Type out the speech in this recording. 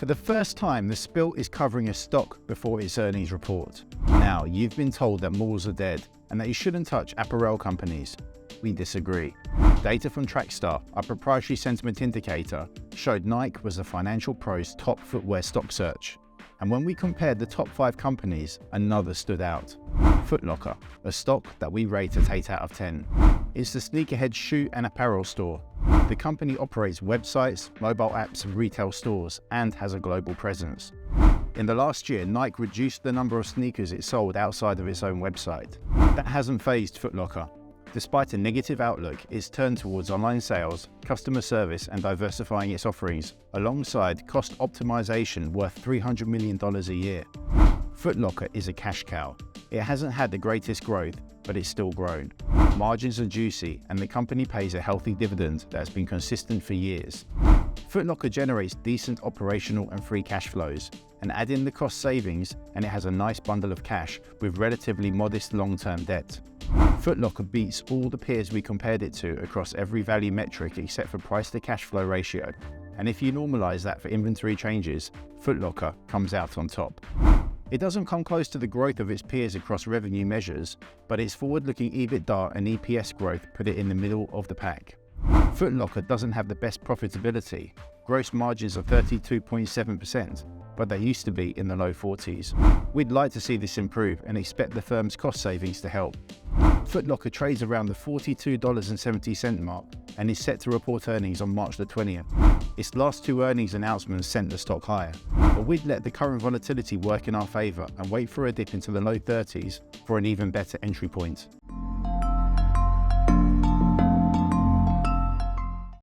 For the first time, the spill is covering a stock before its earnings report. Now, you've been told that malls are dead and that you shouldn't touch apparel companies. We disagree. Data from Trackstar, our proprietary sentiment indicator, showed Nike was the Financial Pro's top footwear stock search. And when we compared the top 5 companies, another stood out. Foot Locker, a stock that we rate at 8 out of 10. It's the sneakerhead shoe and apparel store. The company operates websites, mobile apps and retail stores and has a global presence. In the last year, Nike reduced the number of sneakers it sold outside of its own website. That hasn't fazed Foot Locker. Despite a negative outlook, it's turned towards online sales, customer service and diversifying its offerings, alongside cost optimization worth $300 million a year. Foot Locker is a cash cow. It hasn't had the greatest growth, but it's still grown. Margins are juicy and the company pays a healthy dividend that has been consistent for years. Foot Locker generates decent operational and free cash flows, and add in the cost savings and it has a nice bundle of cash with relatively modest long-term debt. Foot Locker beats all the peers we compared it to across every value metric except for price to cash flow ratio, and if you normalize that for inventory changes, Foot Locker comes out on top. It doesn't come close to the growth of its peers across revenue measures, but its forward-looking EBITDA and EPS growth put it in the middle of the pack. Foot Locker doesn't have the best profitability. Gross margins are 32.7%, but they used to be in the low 40s. We'd like to see this improve and expect the firm's cost savings to help. Foot Locker trades around the $42.70 mark and is set to report earnings on March the 20th. Its last 2 earnings announcements sent the stock higher, but we'd let the current volatility work in our favour and wait for a dip into the low 30s for an even better entry point.